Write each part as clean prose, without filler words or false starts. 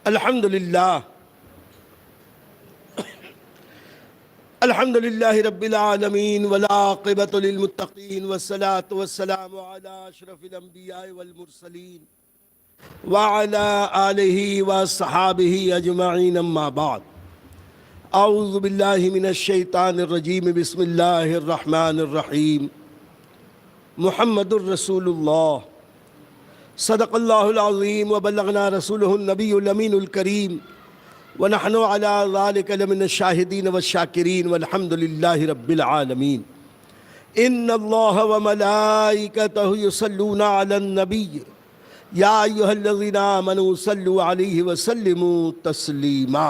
الحمد للہ رب العالمین والعاقبۃ للمتقین والصلاة والسلام علی اشرف الانبیاء والمرسلین وعلی آلہ وصحابہ اجمعین اما بعد اعوذ باللہ من الشیطان الرجیم بسم اللہ الرحمن الرحیم محمد الرسول اللہ صدق اللہ العظیم وبلغنا رسولہ النبی الامین الکریم ونحن علی ذلک لمن الشاہدین والشاکرین والحمد للہ رب العالمین ان اللہ وملائکتہ یصلون علی النبی یا ایہا الذین آمنوا صلوا علیہ وسلموا تسلیما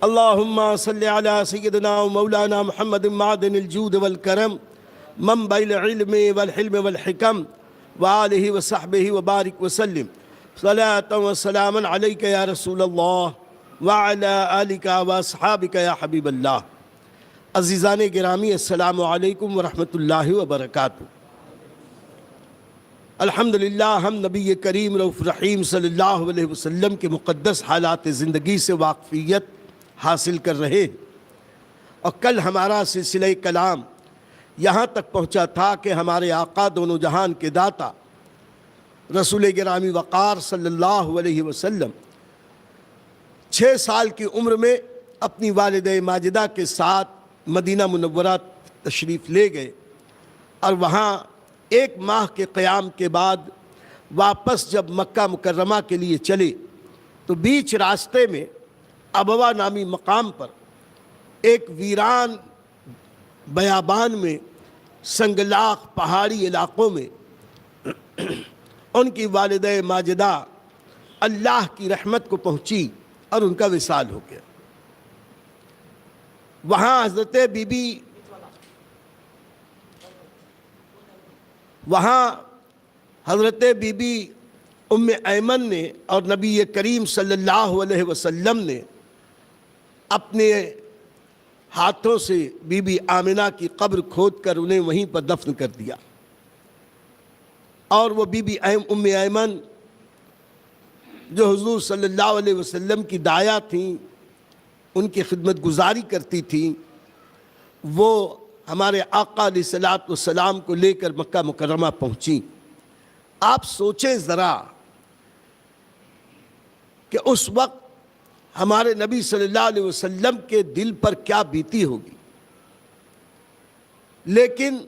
اللہم صل علی سیدنا و مولانا محمد معدن الجود والکرم منبع العلم والحلم والحکم وآلہ وصحبہ وبارک وسلم صلاة و سلاما علیک یا رسول اللہ وعلا آلک و اصحابک یا حبیب اللہ۔ عزیزان گرامی، السلام علیکم ورحمۃ اللہ وبرکاتہ۔ الحمدللہ ہم نبی کریم رؤوف رحیم صلی اللہ علیہ وسلم کے مقدس حالات زندگی سے واقفیت حاصل کر رہے ہیں، اور کل ہمارا سلسلہ کلام یہاں تک پہنچا تھا کہ ہمارے آقا دونوں جہان کے داتا رسول گرامی وقار صلی اللہ علیہ وسلم 6 سال کی عمر میں اپنی والدہ ماجدہ کے ساتھ مدینہ منورہ تشریف لے گئے، اور وہاں 1 ماہ کے قیام کے بعد واپس جب مکہ مکرمہ کے لیے چلے تو بیچ راستے میں ابوا نامی مقام پر ایک ویران بیابان میں سنگلاخ پہاڑی علاقوں میں ان کی والدہ ماجدہ اللہ کی رحمت کو پہنچی اور ان کا وصال ہو گیا۔ وہاں حضرت بی بی ام ایمن نے اور نبی کریم صلی اللہ علیہ وسلم نے اپنے ہاتھوں سے بی بی آمنہ کی قبر کھود کر انہیں وہیں پر دفن کر دیا، اور وہ بی بی ام ایمن جو حضور صلی اللہ علیہ وسلم کی دایا تھیں، ان کی خدمت گزاری کرتی تھیں، وہ ہمارے آقا علیہ الصلوۃ والسلام کو لے کر مکہ مکرمہ پہنچیں۔ آپ سوچیں ذرا کہ اس وقت ہمارے نبی صلی اللہ علیہ وسلم کے دل پر کیا بیتی ہوگی، لیکن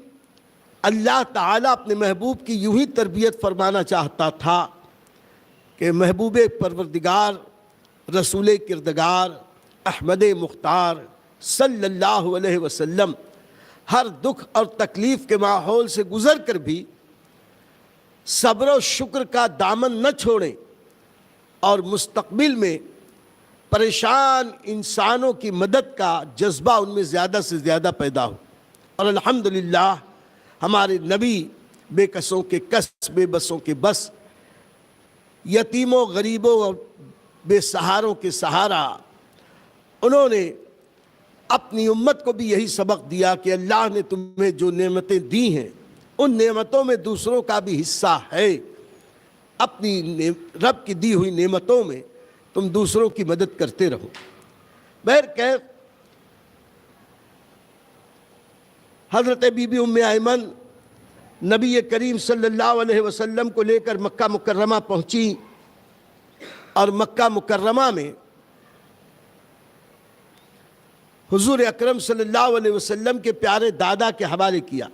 اللہ تعالیٰ اپنے محبوب کی یوں ہی تربیت فرمانا چاہتا تھا کہ محبوب پروردگار رسول کردگار احمد مختار صلی اللہ علیہ وسلم ہر دکھ اور تکلیف کے ماحول سے گزر کر بھی صبر و شکر کا دامن نہ چھوڑیں، اور مستقبل میں پریشان انسانوں کی مدد کا جذبہ ان میں زیادہ سے زیادہ پیدا ہو۔ اور الحمدللہ ہمارے نبی بے کسوں کے کس، بے بسوں کے بس، یتیموں غریبوں اور بے سہاروں کے سہارا، انہوں نے اپنی امت کو بھی یہی سبق دیا کہ اللہ نے تمہیں جو نعمتیں دی ہیں ان نعمتوں میں دوسروں کا بھی حصہ ہے، اپنی رب کی دی ہوئی نعمتوں میں تم دوسروں کی مدد کرتے رہو۔ بہرکیف حضرت بی بی ام ایمن نبی کریم صلی اللہ علیہ وسلم کو لے کر مکہ مکرمہ پہنچی، اور مکہ مکرمہ میں حضور اکرم صلی اللہ علیہ وسلم کے پیارے دادا کے حوالے کیا۔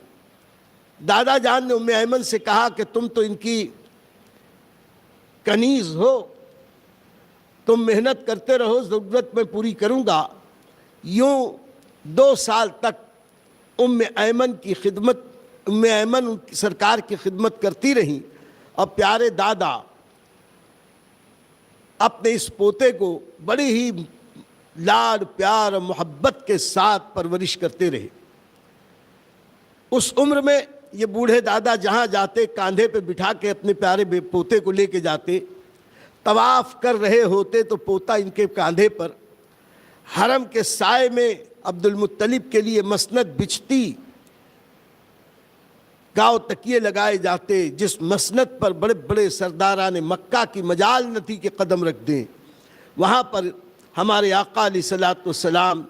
دادا جان نے ام ایمن سے کہا کہ تم تو ان کی کنیز ہو، تم محنت کرتے رہو، ضرورت میں پوری کروں گا۔ یوں 2 سال تک ام ایمن سرکار کی خدمت کرتی رہیں، اور پیارے دادا اپنے اس پوتے کو بڑی ہی لاڈ پیار اور محبت کے ساتھ پرورش کرتے رہے۔ اس عمر میں یہ بوڑھے دادا جہاں جاتے کاندھے پہ بٹھا کے اپنے پیارے پوتے کو لے کے جاتے، طواف کر رہے ہوتے تو پوتا ان کے کاندھے پر، حرم کے سائے میں عبد المطلب کے لیے مسند بچھتی گاؤں تکیے لگائے جاتے، جس مسند پر بڑے بڑے سرداران مکہ کی مجال نہ تھی کہ قدم رکھ دیں، وہاں پر ہمارے آقا علیہ الصلوۃ والسلام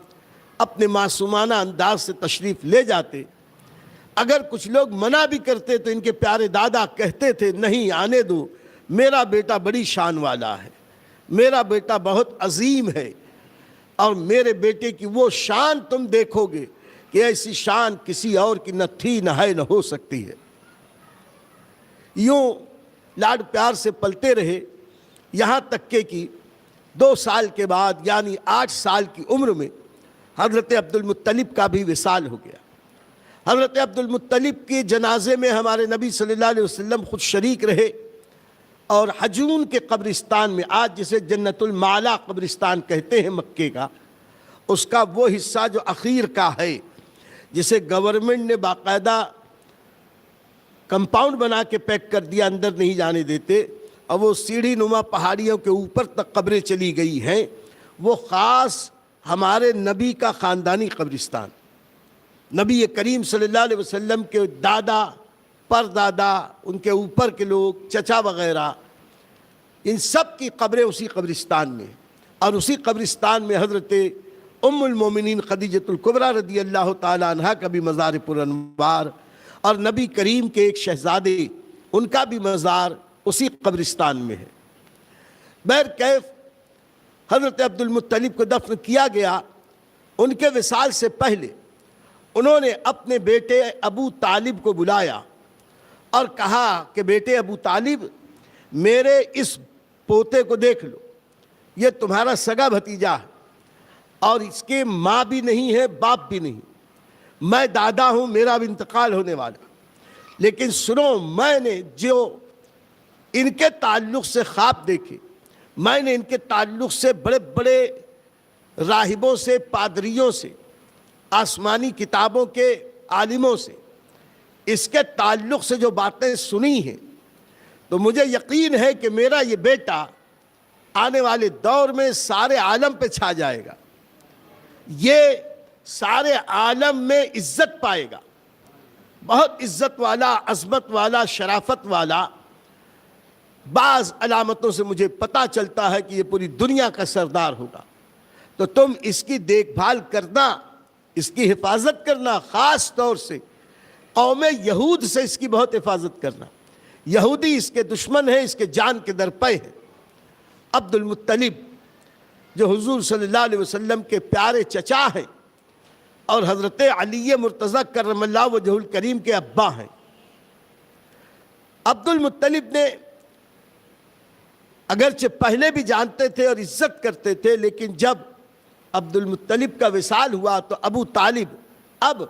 اپنے معصومانہ انداز سے تشریف لے جاتے۔ اگر کچھ لوگ منع بھی کرتے تو ان کے پیارے دادا کہتے تھے نہیں آنے دو، میرا بیٹا بڑی شان والا ہے، میرا بیٹا بہت عظیم ہے، اور میرے بیٹے کی وہ شان تم دیکھو گے کہ ایسی شان کسی اور کی نہ تھی، نہ ہے، نہ ہو سکتی ہے۔ یوں لاڈ پیار سے پلتے رہے، یہاں تک کہ 2 سال کے بعد یعنی 8 سال کی عمر میں حضرت عبد المطلب کا بھی وصال ہو گیا۔ حضرت عبد المطلب کے جنازے میں ہمارے نبی صلی اللہ علیہ وسلم خود شریک رہے، اور حجون کے قبرستان میں، آج جسے جنت المعلا قبرستان کہتے ہیں مکے کا، اس کا وہ حصہ جو اخیر کا ہے، جسے گورنمنٹ نے باقاعدہ کمپاؤنڈ بنا کے پیک کر دیا، اندر نہیں جانے دیتے، اور وہ سیڑھی نما پہاڑیوں کے اوپر تک قبریں چلی گئی ہیں، وہ خاص ہمارے نبی کا خاندانی قبرستان، نبی کریم صلی اللہ علیہ وسلم کے دادا، پردادا، ان کے اوپر کے لوگ، چچا وغیرہ، ان سب کی قبریں اسی قبرستان میں، اور اسی قبرستان میں حضرت ام المومنین خدیجۃ الکبریٰ رضی اللہ تعالی عنہا کا بھی مزار پر انوار، اور نبی کریم کے ایک شہزادے، ان کا بھی مزار اسی قبرستان میں ہے۔ بہرکیف حضرت عبد المطلب کو دفن کیا گیا۔ ان کے وصال سے پہلے انہوں نے اپنے بیٹے ابو طالب کو بلایا اور کہا کہ بیٹے ابو طالب، میرے اس پوتے کو دیکھ لو، یہ تمہارا سگا بھتیجا ہے، اور اس کے ماں بھی نہیں ہے، باپ بھی نہیں، میں دادا ہوں، میرا بھی انتقال ہونے والا، لیکن سنو، میں نے جو ان کے تعلق سے خواب دیکھے، میں نے ان کے تعلق سے بڑے بڑے راہبوں سے، پادریوں سے، آسمانی کتابوں کے عالموں سے اس کے تعلق سے جو باتیں سنی ہیں، تو مجھے یقین ہے کہ میرا یہ بیٹا آنے والے دور میں سارے عالم پہ چھا جائے گا، یہ سارے عالم میں عزت پائے گا، بہت عزت والا، عظمت والا، شرافت والا۔ بعض علامتوں سے مجھے پتہ چلتا ہے کہ یہ پوری دنیا کا سردار ہوگا، تو تم اس کی دیکھ بھال کرنا، اس کی حفاظت کرنا، خاص طور سے قوم یہود سے اس کی بہت حفاظت کرنا۔ یہودی اس کے دشمن ہیں، اس کے جان کے درپے ہیں۔ عبد المطلب جو حضور صلی اللہ علیہ وسلم کے پیارے چچا ہیں اور حضرت علی مرتضیٰ کرم اللہ وجہ الکریم کے ابا ہیں، عبد المطلب نے اگرچہ پہلے بھی جانتے تھے اور عزت کرتے تھے، لیکن جب عبد المطلب کا وصال ہوا تو ابو طالب اب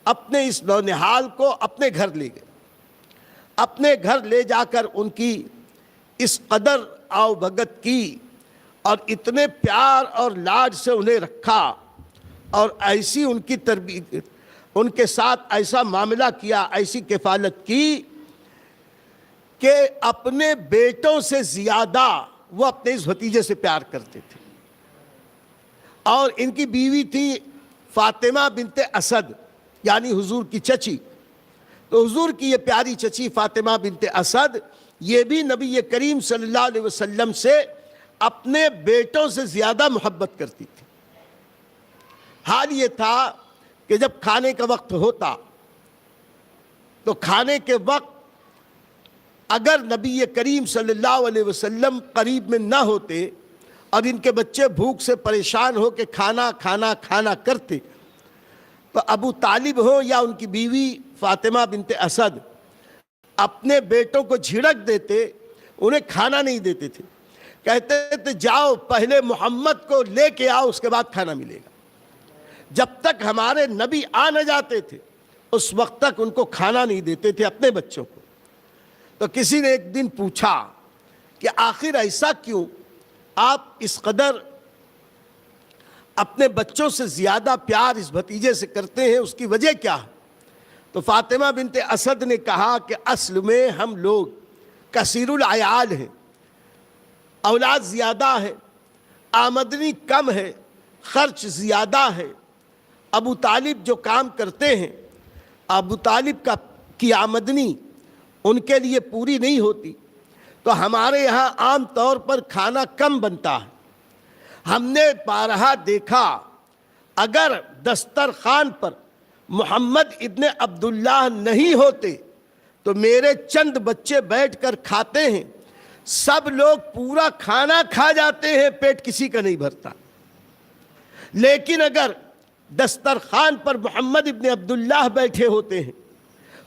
اپنے اس نونہال کو اپنے گھر لے گئے، اپنے گھر لے جا کر ان کی اس قدر آؤ بھگت کی اور اتنے پیار اور لاڈ سے انہیں رکھا، اور ایسی ان کی تربیت، ان کے ساتھ ایسا معاملہ کیا، ایسی کفالت کی کہ اپنے بیٹوں سے زیادہ وہ اپنے اس بھتیجے سے پیار کرتے تھے۔ اور ان کی بیوی تھی فاطمہ بنت اسد، یعنی حضور کی چچی، تو حضور کی یہ پیاری چچی فاطمہ بنت اسد، یہ بھی نبی کریم صلی اللہ علیہ وسلم سے اپنے بیٹوں سے زیادہ محبت کرتی تھی۔ حال یہ تھا کہ جب کھانے کا وقت ہوتا تو کھانے کے وقت اگر نبی کریم صلی اللہ علیہ وسلم قریب میں نہ ہوتے اور ان کے بچے بھوک سے پریشان ہو کے کھانا کھانا کھانا کرتے، تو ابو طالب ہو یا ان کی بیوی فاطمہ بنت اسد اپنے بیٹوں کو جھڑک دیتے، انہیں کھانا نہیں دیتے تھے، کہتے تھے جاؤ پہلے محمد کو لے کے آؤ، اس کے بعد کھانا ملے گا۔ جب تک ہمارے نبی آ نہ جاتے تھے اس وقت تک ان کو کھانا نہیں دیتے تھے اپنے بچوں کو۔ تو کسی نے ایک دن پوچھا کہ آخر ایسا کیوں، آپ اس قدر اپنے بچوں سے زیادہ پیار اس بھتیجے سے کرتے ہیں، اس کی وجہ کیا ہے؟ تو فاطمہ بنت اسد نے کہا کہ اصل میں ہم لوگ کثیر العیال ہیں، اولاد زیادہ ہے، آمدنی کم ہے، خرچ زیادہ ہے۔ ابو طالب جو کام کرتے ہیں، ابو طالب کی آمدنی ان کے لیے پوری نہیں ہوتی، تو ہمارے یہاں عام طور پر کھانا کم بنتا ہے۔ ہم نے بارہا دیکھا اگر دسترخوان پر محمد ابن عبداللہ نہیں ہوتے تو میرے چند بچے بیٹھ کر کھاتے ہیں، سب لوگ پورا کھانا کھا جاتے ہیں، پیٹ کسی کا نہیں بھرتا۔ لیکن اگر دسترخوان پر محمد ابن عبداللہ بیٹھے ہوتے ہیں،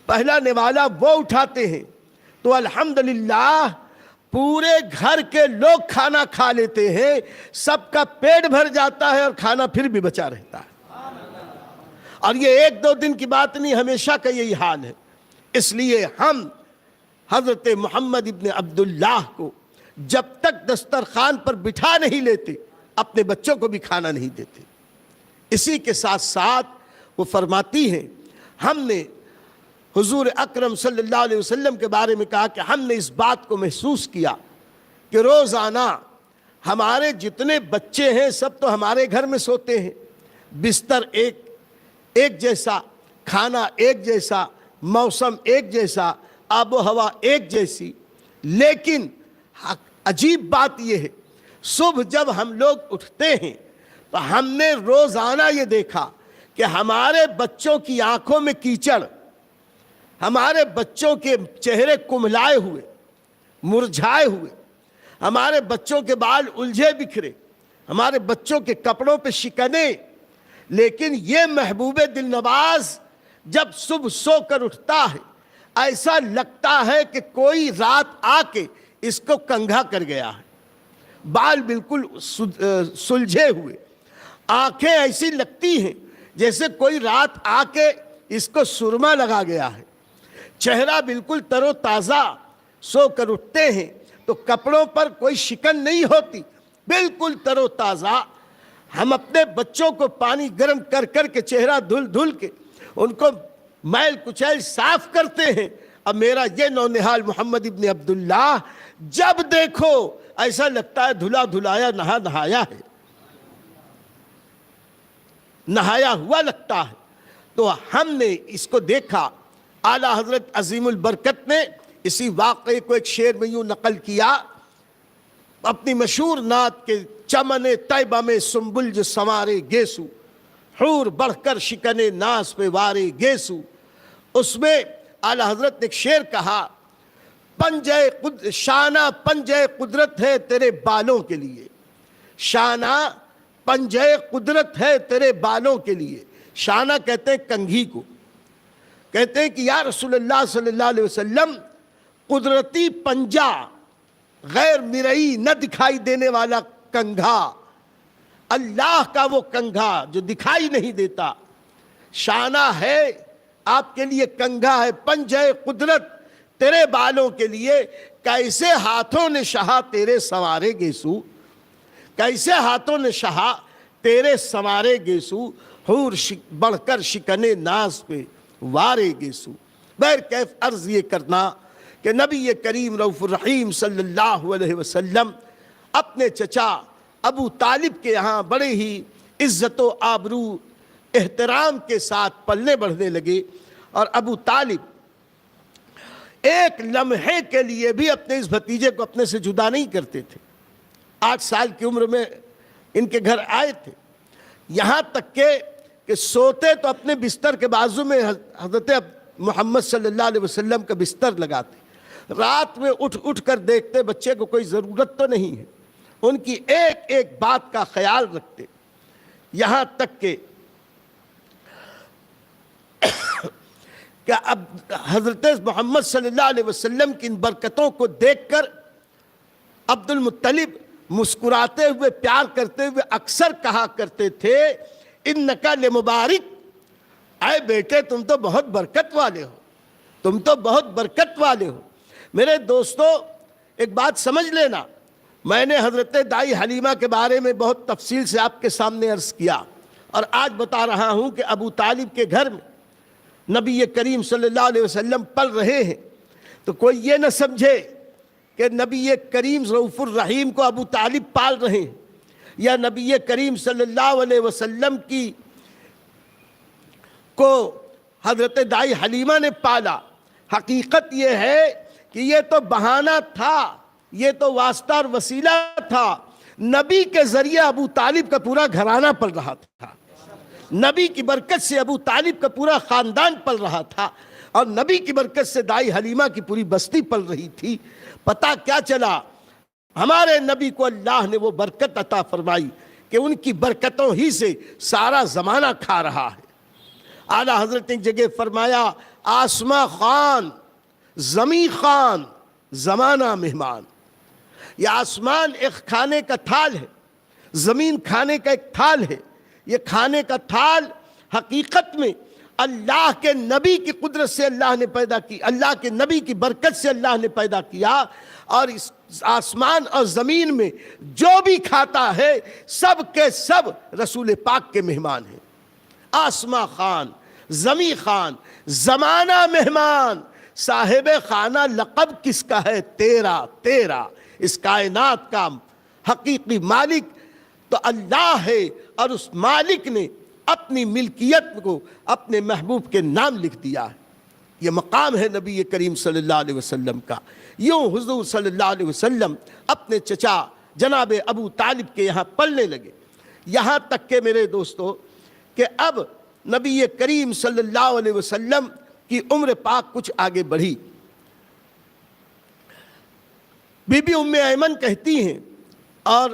پہلا نوالا وہ اٹھاتے ہیں، تو الحمدللہ پورے گھر کے لوگ کھانا کھا لیتے ہیں، سب کا پیٹ بھر جاتا ہے اور کھانا پھر بھی بچا رہتا ہے۔ اور یہ ایک دو دن کی بات نہیں، ہمیشہ کا یہی حال ہے۔ اس لیے ہم حضرت محمد ابن عبداللہ کو جب تک دسترخوان پر بٹھا نہیں لیتے، اپنے بچوں کو بھی کھانا نہیں دیتے۔ اسی کے ساتھ ساتھ وہ فرماتی ہیں، ہم نے حضور اکرم صلی اللہ علیہ وسلم کے بارے میں کہا کہ ہم نے اس بات کو محسوس کیا کہ روزانہ ہمارے جتنے بچے ہیں سب تو ہمارے گھر میں سوتے ہیں، بستر ایک جیسا، کھانا ایک جیسا، موسم ایک جیسا، آب و ہوا ایک جیسی، لیکن عجیب بات یہ ہے، صبح جب ہم لوگ اٹھتے ہیں تو ہم نے روزانہ یہ دیکھا کہ ہمارے بچوں کی آنکھوں میں کیچڑ، ہمارے بچوں کے چہرے کملائے ہوئے، مرجھائے ہوئے، ہمارے بچوں کے بال الجھے بکھرے، ہمارے بچوں کے کپڑوں پہ شکنیں، لیکن یہ محبوب دل نواز جب صبح سو کر اٹھتا ہے ایسا لگتا ہے کہ کوئی رات آ کے اس کو کنگھا کر گیا ہے، بال بالکل سلجھے ہوئے، آنکھیں ایسی لگتی ہیں جیسے کوئی رات آ کے اس کو سرما لگا گیا ہے، چہرہ بالکل تر و تازہ، سو کر اٹھتے ہیں تو کپڑوں پر کوئی شکن نہیں ہوتی، بالکل تر و تازہ۔ ہم اپنے بچوں کو پانی گرم کر کر کے چہرہ دھل کے ان کو میل کچیل صاف کرتے ہیں۔ اب میرا یہ نونہال محمد ابن عبداللہ جب دیکھو ایسا لگتا ہے دھلا دھلایا نہایا ہے، نہایا ہوا لگتا ہے۔ تو ہم نے اس کو دیکھا، اعلیٰ حضرت عظیم البرکت نے اسی واقعے کو ایک شعر میں یوں نقل کیا، اپنی مشہور نعت کے چمن طیبہ میں سنبل جو سنوارے گیسو، حور بڑھ کر شکن ناز پہ وارے گیسو، اس میں اعلیٰ حضرت نے ایک شعر کہا، شانہ پنجے قدرت ہے تیرے بالوں کے لیے، شانہ پنجے قدرت ہے تیرے بالوں کے لیے۔ شانہ کہتے ہیں کنگھی کو، کہتے ہیں کہ یا رسول اللہ صلی اللہ علیہ وسلم قدرتی پنجہ، غیر مرئی نہ دکھائی دینے والا کنگھا، اللہ کا وہ کنگھا جو دکھائی نہیں دیتا، شانہ ہے آپ کے لیے، کنگھا ہے، پنجہ قدرت تیرے بالوں کے لیے، کیسے ہاتھوں نے شہا تیرے سنوارے گیسو، کیسے ہاتھوں نے شہا تیرے سنوارے گیسو، حور بڑھ کر شکنے ناز پہ وارے گیسو۔ بہر کیف عرض یہ کرنا کہ نبی کریم رؤوف الرحیم صلی اللہ علیہ وسلم اپنے چچا ابو طالب کے یہاں بڑے ہی عزت و آبرو احترام کے ساتھ پلنے بڑھنے لگے، اور ابو طالب ایک لمحے کے لیے بھی اپنے اس بھتیجے کو اپنے سے جدا نہیں کرتے تھے۔ 8 سال کی عمر میں ان کے گھر آئے تھے، یہاں تک کہ سوتے تو اپنے بستر کے بازو میں حضرت محمد صلی اللہ علیہ وسلم کا بستر لگاتے، رات میں اٹھ کر دیکھتے بچے کو کوئی ضرورت تو نہیں ہے، ان کی ایک ایک بات کا خیال رکھتے، یہاں تک کہ اب حضرت محمد صلی اللہ علیہ وسلم کی ان برکتوں کو دیکھ کر عبد المطلب مسکراتے ہوئے پیار کرتے ہوئے اکثر کہا کرتے تھے، انکا لمبارک، اے بیٹے تم تو بہت برکت والے ہو، تم تو بہت برکت والے ہو۔ میرے دوستو ایک بات سمجھ لینا، میں نے حضرت دائی حلیمہ کے بارے میں بہت تفصیل سے آپ کے سامنے عرض کیا، اور آج بتا رہا ہوں کہ ابو طالب کے گھر میں نبی کریم صلی اللہ علیہ وسلم پل رہے ہیں، تو کوئی یہ نہ سمجھے کہ نبی کریم رؤوف الرحیم کو ابو طالب پال رہے ہیں، یا نبی کریم صلی اللہ علیہ وسلم کو حضرت دائی حلیمہ نے پالا۔ حقیقت یہ ہے کہ یہ تو بہانہ تھا، یہ تو واسطہ اور وسیلہ تھا۔ نبی کے ذریعے ابو طالب کا پورا گھرانہ پل رہا تھا، نبی کی برکت سے ابو طالب کا پورا خاندان پل رہا تھا، اور نبی کی برکت سے دائی حلیمہ کی پوری بستی پل رہی تھی۔ پتہ کیا چلا؟ ہمارے نبی کو اللہ نے وہ برکت عطا فرمائی کہ ان کی برکتوں ہی سے سارا زمانہ کھا رہا ہے۔ اعلیٰ حضرت نے ایک جگہ فرمایا، آسماں خان، زمیں خان، زمانہ مہمان۔ یہ آسمان ایک کھانے کا تھال ہے، زمین کھانے کا ایک تھال ہے۔ یہ کھانے کا تھال حقیقت میں اللہ کے نبی کی قدرت سے اللہ نے پیدا کی، اللہ کے نبی کی برکت سے اللہ نے پیدا کیا، اور اس آسمان اور زمین میں جو بھی کھاتا ہے سب کے سب رسول پاک کے مہمان ہیں۔ آسماں خان، زمیں خان، زمانہ مہمان، صاحب خانہ لقب کس کا ہے؟ تیرا تیرا۔ اس کائنات کا حقیقی مالک تو اللہ ہے، اور اس مالک نے اپنی ملکیت کو اپنے محبوب کے نام لکھ دیا ہے۔ یہ مقام ہے نبی کریم صلی اللہ علیہ وسلم کا۔ یوں حضور صلی اللہ علیہ وسلم اپنے چچا جناب ابو طالب کے یہاں پلنے لگے، یہاں تک کہ میرے دوستو کہ اب نبی کریم صلی اللہ علیہ وسلم کی عمر پاک کچھ آگے بڑھی۔ بی بی ام ایمن کہتی ہیں، اور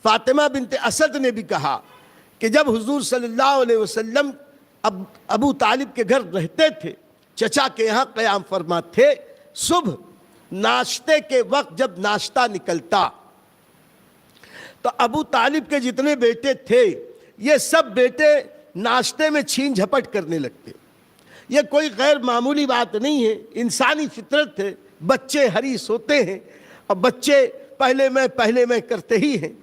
فاطمہ بنت اسد نے بھی کہا کہ جب حضور صلی اللہ علیہ وسلم ابو طالب کے گھر رہتے تھے، چچا کے یہاں قیام فرما تھے، صبح ناشتے کے وقت جب ناشتہ نکلتا تو ابو طالب کے جتنے بیٹے تھے یہ سب بیٹے ناشتے میں چھین جھپٹ کرنے لگتے۔ یہ کوئی غیر معمولی بات نہیں ہے، انسانی فطرت ہے، بچے حریص ہوتے ہیں، اور بچے پہلے میں کرتے ہی ہیں۔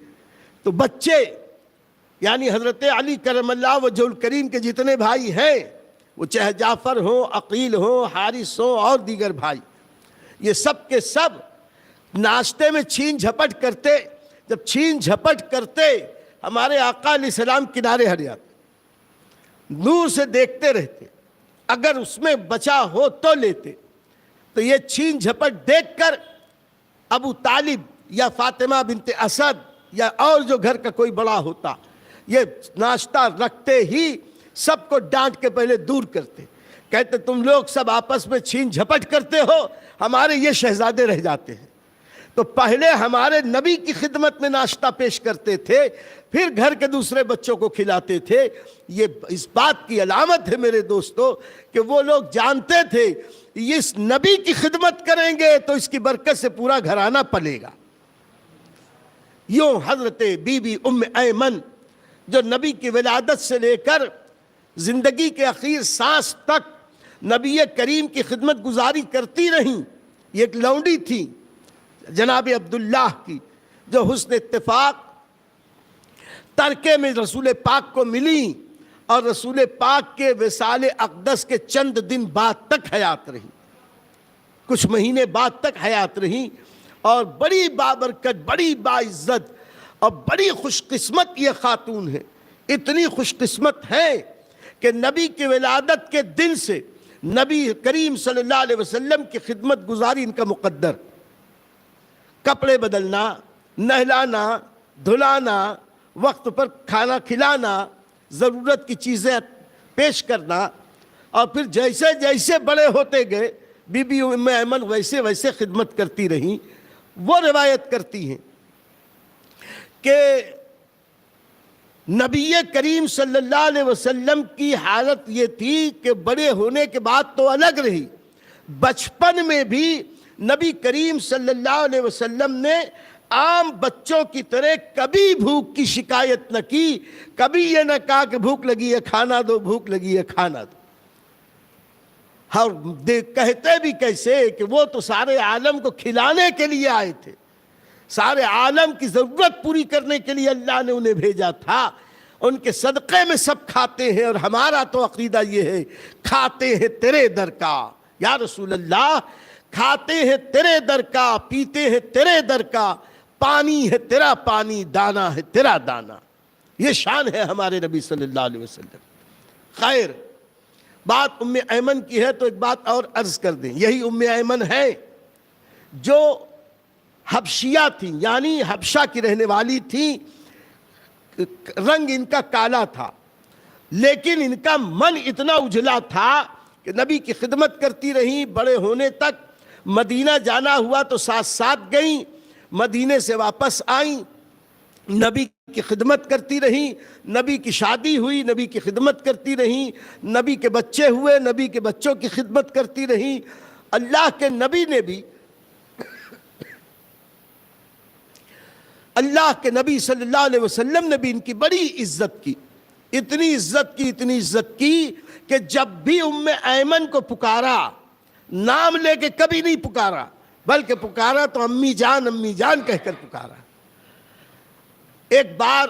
تو بچے یعنی حضرت علی کرم اللہ وجہ الکریم کے جتنے بھائی ہیں، وہ چاہے جعفر ہوں، عقیل ہوں، حارث ہوں اور دیگر بھائی، یہ سب کے سب ناشتے میں چھین جھپٹ کرتے۔ جب چھین جھپٹ کرتے ہمارے آقا علیہ السلام کنارے ہٹ جاتے، دور سے دیکھتے رہتے، اگر اس میں بچا ہو تو لیتے۔ تو یہ چھین جھپٹ دیکھ کر ابو طالب یا فاطمہ بنت اسد یا اور جو گھر کا کوئی بڑا ہوتا، یہ ناشتہ رکھتے ہی سب کو ڈانٹ کے پہلے دور کرتے، کہتے تم لوگ سب آپس میں چھین جھپٹ کرتے ہو، ہمارے یہ شہزادے رہ جاتے ہیں۔ تو پہلے ہمارے نبی کی خدمت میں ناشتہ پیش کرتے تھے، پھر گھر کے دوسرے بچوں کو کھلاتے تھے۔ یہ اس بات کی علامت ہے میرے دوستو کہ وہ لوگ جانتے تھے اس نبی کی خدمت کریں گے تو اس کی برکت سے پورا گھرانہ پلے گا۔ یوں حضرت بی بی ام ایمن جو نبی کی ولادت سے لے کر زندگی کے آخر سانس تک نبی کریم کی خدمت گزاری کرتی رہیں، یہ ایک لونڈی تھی جناب عبداللہ کی، جو حسن اتفاق ترکے میں رسول پاک کو ملی، اور رسول پاک کے وصال اقدس کے چند دن بعد تک حیات رہی، کچھ مہینے بعد تک حیات رہی، اور بڑی بابرکت، بڑی باعزت اور بڑی خوش قسمت یہ خاتون ہے۔ اتنی خوش قسمت ہے کہ نبی کی ولادت کے دن سے نبی کریم صلی اللہ علیہ وسلم کی خدمت گزاری ان کا مقدر، کپڑے بدلنا، نہلانا، دھلانا، وقت پر کھانا کھلانا، ضرورت کی چیزیں پیش کرنا، اور پھر جیسے جیسے بڑے ہوتے گئے بی بی ام ایمن ویسے ویسے خدمت کرتی رہیں۔ وہ روایت کرتی ہیں کہ نبی کریم صلی اللہ علیہ وسلم کی حالت یہ تھی کہ بڑے ہونے کے بعد تو الگ رہی، بچپن میں بھی نبی کریم صلی اللہ علیہ وسلم نے عام بچوں کی طرح کبھی بھوک کی شکایت نہ کی، کبھی یہ نہ کہا کہ بھوک لگی ہے کھانا دو، بھوک لگی ہے کھانا دو۔ اور کہتے بھی کیسے کہ وہ تو سارے عالم کو کھلانے کے لیے آئے تھے، سارے عالم کی ضرورت پوری کرنے کے لیے اللہ نے انہیں بھیجا تھا، ان کے صدقے میں سب کھاتے ہیں، اور ہمارا تو عقیدہ یہ ہے کھاتے ہیں تیرے در کا یا رسول اللہ، کھاتے ہیں تیرے در کا، پیتے ہیں تیرے در کا، پانی ہے تیرا پانی، دانا ہے تیرا دانا۔ یہ شان ہے ہمارے نبی صلی اللہ علیہ وسلم۔ خیر، بات ام ایمن کی ہے تو ایک بات اور عرض کر دیں، یہی ام ایمن ہے جو حبشیہ تھیں، یعنی حبشہ کی رہنے والی تھیں، رنگ ان کا کالا تھا، لیکن ان کا من اتنا اجلا تھا کہ نبی کی خدمت کرتی رہیں بڑے ہونے تک۔ مدینہ جانا ہوا تو ساتھ ساتھ گئیں، مدینے سے واپس آئیں، نبی کی خدمت کرتی رہیں، نبی کی شادی ہوئی، نبی کی خدمت کرتی رہیں، نبی کے بچے ہوئے، نبی کے بچوں کی خدمت کرتی رہیں۔ اللہ کے نبی نے بھی، اللہ کے نبی صلی اللہ علیہ وسلم نے بھی ان کی بڑی عزت کی، اتنی عزت کی کہ جب بھی ام ایمن کو پکارا، نام لے کے کبھی نہیں پکارا، بلکہ پکارا تو امی جان کہہ کر پکارا۔ ایک بار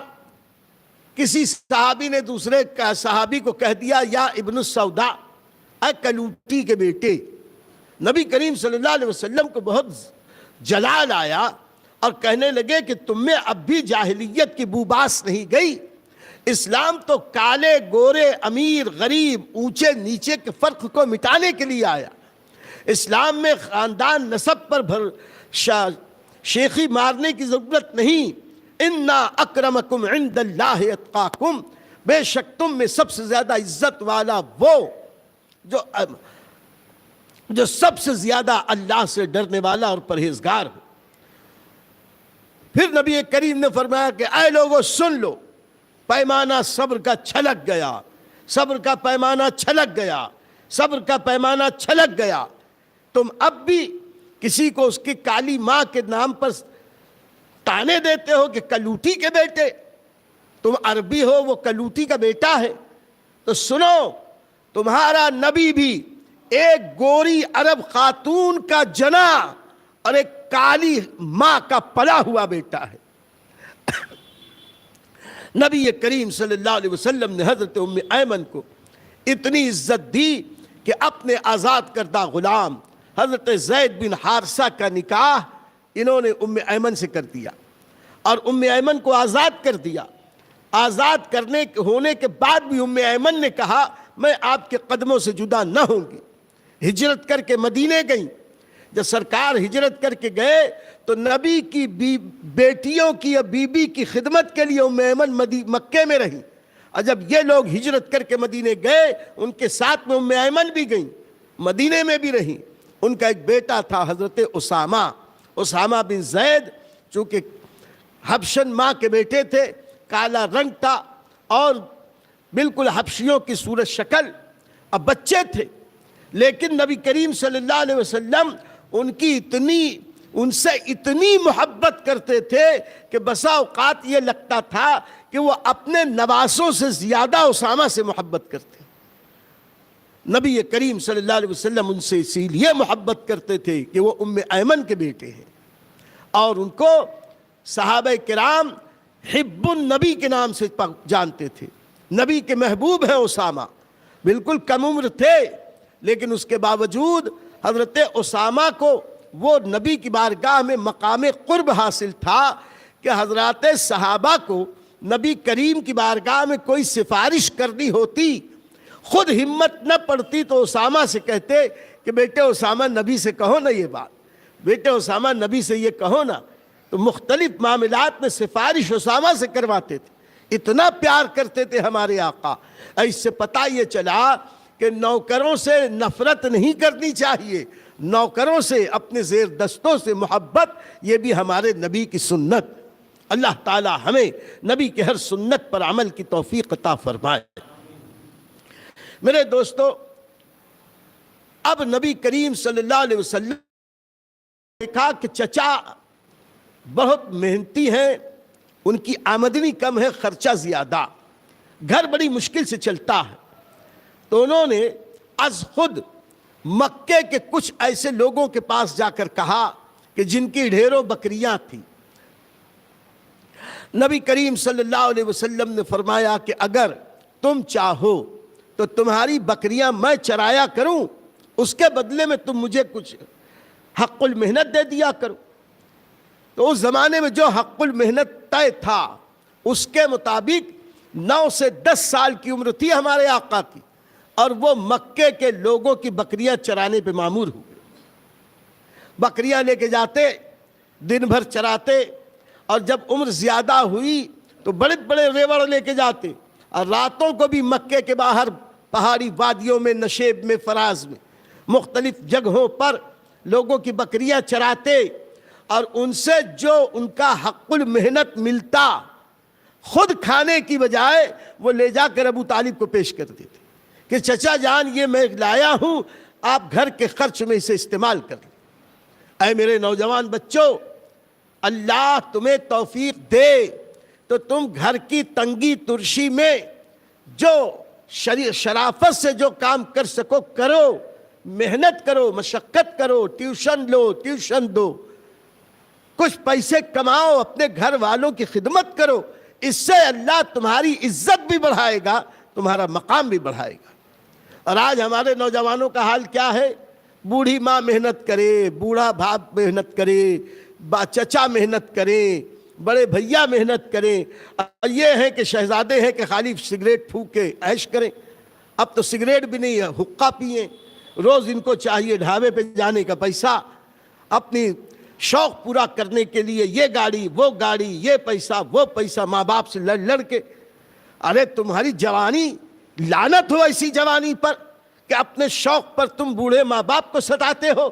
کسی صحابی نے دوسرے صحابی کو کہہ دیا، یا ابن السودا، اے کلوٹی کے بیٹے۔ نبی کریم صلی اللہ علیہ وسلم کو بہت جلال آیا اور کہنے لگے کہ تم میں اب بھی جاہلیت کی بو باس نہیں گئی؟ اسلام تو کالے گورے، امیر غریب، اونچے نیچے کے فرق کو مٹانے کے لیے آیا۔ اسلام میں خاندان نسب پر شیخی مارنے کی ضرورت نہیں۔ اِنَّا أَكْرَمَكُمْ عِنْدَ اللَّهِ أَتْقَاكُمْ، بے شک تم میں سب سے زیادہ عزت والا وہ جو سب سے زیادہ اللہ سے ڈرنے والا اور پرہیزگار ہو۔ پھر نبی کریم نے فرمایا کہ اے لوگو سن لو، پیمانہ صبر کا چھلک گیا، صبر کا پیمانہ چھلک گیا، صبر کا پیمانہ چھلک گیا۔ تم اب بھی کسی کو اس کی کالی ماں کے نام پر تانے دیتے ہو کہ کلوٹی کے بیٹے، تم عربی ہو، وہ کلوٹی کا بیٹا ہے، تو سنو، تمہارا نبی بھی ایک گوری عرب خاتون کا جنا اور ایک کالی ماں کا پلا ہوا بیٹا ہے۔ نبی کریم صلی اللہ علیہ وسلم نے حضرت ام ایمن کو اتنی عزت دی کہ اپنے آزاد کردہ غلام حضرت زید بن حارثہ کا نکاح انہوں نے ام ایمن سے کر دیا، اور ام ایمن کو آزاد کر دیا۔ آزاد کرنے ہونے کے بعد بھی ام ایمن نے کہا میں آپ کے قدموں سے جدا نہ ہوں گی۔ ہجرت کر کے مدینے گئیں۔ جب سرکار ہجرت کر کے گئے تو نبی کی بیٹیوں کی یا بی کی خدمت کے لیے ام ایمن مکے میں رہی، اور جب یہ لوگ ہجرت کر کے مدینے گئے ان کے ساتھ میں ام ایمن بھی گئیں، مدینے میں بھی رہیں۔ ان کا ایک بیٹا تھا حضرت اسامہ بن زید، چونکہ حبشن ماں کے بیٹے تھے، کالا رنگ تھا اور بالکل حبشیوں کی صورت شکل، اب بچے تھے، لیکن نبی کریم صلی اللہ علیہ وسلم ان سے اتنی محبت کرتے تھے کہ بسا اوقات یہ لگتا تھا کہ وہ اپنے نواسوں سے زیادہ اسامہ سے محبت کرتے۔ نبی کریم صلی اللہ علیہ وسلم ان سے اسی لیے محبت کرتے تھے کہ وہ ام ایمن کے بیٹے ہیں، اور ان کو صحابہ کرام حب النبی کے نام سے جانتے تھے۔ نبی کے محبوب ہیں اسامہ، بالکل کم عمر تھے، لیکن اس کے باوجود حضرت اسامہ کو وہ نبی کی بارگاہ میں مقام قرب حاصل تھا کہ حضرات صحابہ کو نبی کریم کی بارگاہ میں کوئی سفارش کرنی ہوتی، خود ہمت نہ پڑتی تو اسامہ سے کہتے کہ بیٹے اسامہ نبی سے کہو نا یہ بات، بیٹے اسامہ نبی سے یہ کہو نا، تو مختلف معاملات میں سفارش اسامہ سے کرواتے تھے، اتنا پیار کرتے تھے ہمارے آقا۔ اس سے پتہ یہ چلا کہ نوکروں سے نفرت نہیں کرنی چاہیے، نوکروں سے، اپنے زیر دستوں سے محبت، یہ بھی ہمارے نبی کی سنت۔ اللہ تعالی ہمیں نبی کے ہر سنت پر عمل کی توفیق عطا فرمائے۔ میرے دوستو، اب نبی کریم صلی اللہ علیہ وسلم نے دیکھا کہ چچا بہت محنتی ہیں، ان کی آمدنی کم ہے، خرچہ زیادہ، گھر بڑی مشکل سے چلتا ہے، تو انہوں نے از خود مکے کے کچھ ایسے لوگوں کے پاس جا کر کہا کہ جن کی ڈھیروں بکریاں تھیں۔ نبی کریم صلی اللہ علیہ وسلم نے فرمایا کہ اگر تم چاہو تو تمہاری بکریاں میں چرایا کروں، اس کے بدلے میں تم مجھے کچھ حق المحنت دے دیا کرو۔ تو اس زمانے میں جو حق المحنت طے تھا اس کے مطابق 9 سے 10 سال کی عمر تھی ہمارے آقا کی، اور وہ مکے کے لوگوں کی بکریاں چرانے پہ مامور ہوئے۔ بکریاں لے کے جاتے، دن بھر چراتے، اور جب عمر زیادہ ہوئی تو بڑے بڑے ریوڑ لے کے جاتے، اور راتوں کو بھی مکے کے باہر پہاڑی وادیوں میں، نشیب میں، فراز میں، مختلف جگہوں پر لوگوں کی بکریاں چراتے، اور ان سے جو ان کا حق المحنت ملتا خود کھانے کی بجائے وہ لے جا کر ابو طالب کو پیش کر دیتے کہ چچا جان یہ میں لایا ہوں، آپ گھر کے خرچ میں اسے استعمال کر لیں۔ اے میرے نوجوان بچوں، اللہ تمہیں توفیق دے تو تم گھر کی تنگی ترشی میں جو شرافت سے جو کام کر سکو کرو، محنت کرو، مشقت کرو، ٹیوشن لو، ٹیوشن دو، کچھ پیسے کماؤ، اپنے گھر والوں کی خدمت کرو، اس سے اللہ تمہاری عزت بھی بڑھائے گا، تمہارا مقام بھی بڑھائے گا۔ اور آج ہمارے نوجوانوں کا حال کیا ہے؟ بوڑھی ماں محنت کرے، بوڑھا باپ محنت کرے، چچا محنت کریں، بڑے بھیا محنت کریں، اور یہ ہے کہ شہزادے ہیں کہ خالی سگریٹ پھونک کے عیش کریں۔ اب تو سگریٹ بھی نہیں ہے، حقہ پئیں، روز ان کو چاہیے ڈھابے پہ جانے کا پیسہ، اپنی شوق پورا کرنے کے لیے یہ گاڑی وہ گاڑی، یہ پیسہ وہ پیسہ، ماں باپ سے لڑ لڑ کے۔ ارے تمہاری جوانی، لعنت ہو ایسی جوانی پر کہ اپنے شوق پر تم بوڑھے ماں باپ کو ستاتے ہو۔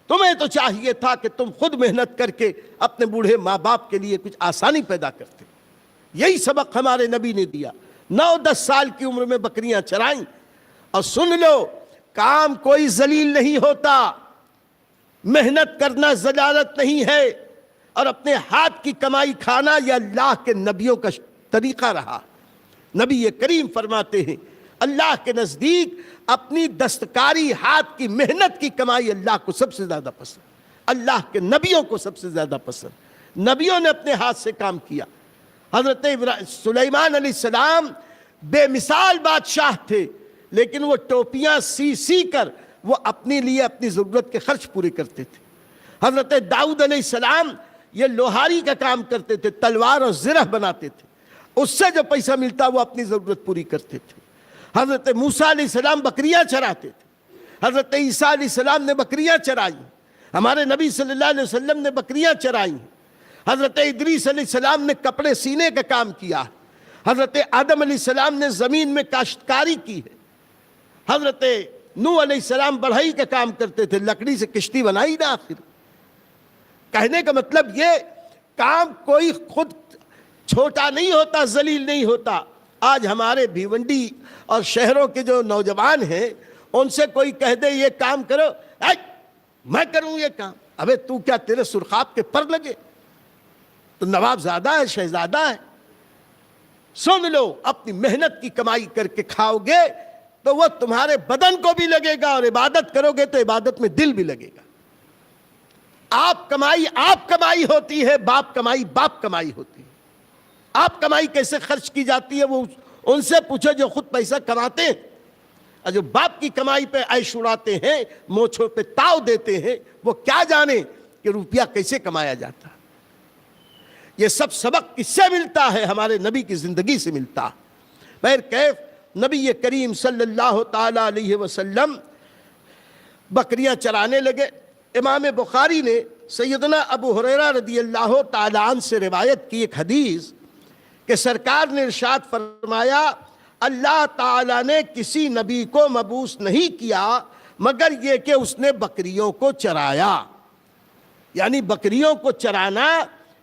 تمہیں تو چاہیے تھا کہ تم خود محنت کر کے اپنے بوڑھے ماں باپ کے لیے کچھ آسانی پیدا کرتے۔ یہی سبق ہمارے نبی نے دیا۔ 9-10 سال کی عمر میں بکریاں چرائیں۔ اور سن لو، کام کوئی ذلیل نہیں ہوتا، محنت کرنا ذلالت نہیں ہے، اور اپنے ہاتھ کی کمائی کھانا یہ اللہ کے نبیوں کا طریقہ رہا۔ نبی کریم فرماتے ہیں اللہ کے نزدیک اپنی دستکاری، ہاتھ کی محنت کی کمائی اللہ کو سب سے زیادہ پسند، اللہ کے نبیوں کو سب سے زیادہ پسند۔ نبیوں نے اپنے ہاتھ سے کام کیا۔ حضرت سلیمان علیہ السلام بے مثال بادشاہ تھے، لیکن وہ ٹوپیاں سی سی کر وہ اپنے لیے اپنی ضرورت کے خرچ پورے کرتے تھے۔ حضرت داؤد علیہ السلام یہ لوہاری کا کام کرتے تھے، تلوار اور زرہ بناتے تھے، اس سے جو پیسہ ملتا وہ اپنی ضرورت پوری کرتے تھے۔ حضرت موسیٰ علیہ السلام بکریاں چراتے تھے، حضرت عیسیٰ علیہ السلام نے بکریاں چرائی، ہمارے نبی صلی اللہ علیہ وسلم نے بکریاں چرائی، حضرت ادریس علیہ السلام نے کپڑے سینے کا کام کیا، حضرت آدم علیہ السلام نے زمین میں کاشتکاری کی ہے، حضرت نوح علیہ السلام بڑھئی کا کام کرتے تھے، لکڑی سے کشتی بنائی نا۔ آخر کہنے کا مطلب یہ کام کوئی خود چھوٹا نہیں ہوتا، ذلیل نہیں ہوتا۔ آج ہمارے بھیونڈی اور شہروں کے جو نوجوان ہیں ان سے کوئی کہہ دے یہ کام کرو، میں کروں یہ کام، ابے تو کیا تیرے سرخاب کے پر لگے؟ تو نواب زادہ ہے، شہزادہ ہے۔ سن لو، اپنی محنت کی کمائی کر کے کھاؤ گے تو وہ تمہارے بدن کو بھی لگے گا، اور عبادت کرو گے تو عبادت میں دل بھی لگے گا۔ آپ کمائی ہوتی ہے، باپ کمائی ہوتی ہے۔ آپ کمائی کیسے خرچ کی جاتی ہے وہ ان سے پوچھو جو خود پیسہ کماتے ہیں، اور جو باپ کی کمائی پہ عیش اڑاتے ہیں، موچھوں پہ تاؤ دیتے ہیں، وہ کیا جانے کہ روپیہ کیسے کمایا جاتا ہے۔ یہ سب سبق کس سے ملتا ہے؟ ہمارے نبی کی زندگی سے ملتا ہے۔ بہر کیف نبی کریم صلی اللہ تعالی علیہ وسلم بکریاں چرانے لگے۔ امام بخاری نے سیدنا ابو ہریرہ رضی اللہ تعالی عنہ سے روایت کی ایک حدیث کہ سرکار نے ارشاد فرمایا، اللہ تعالیٰ نے کسی نبی کو مبعوث نہیں کیا مگر یہ کہ اس نے بکریوں کو چرایا۔ یعنی بکریوں کو چرانا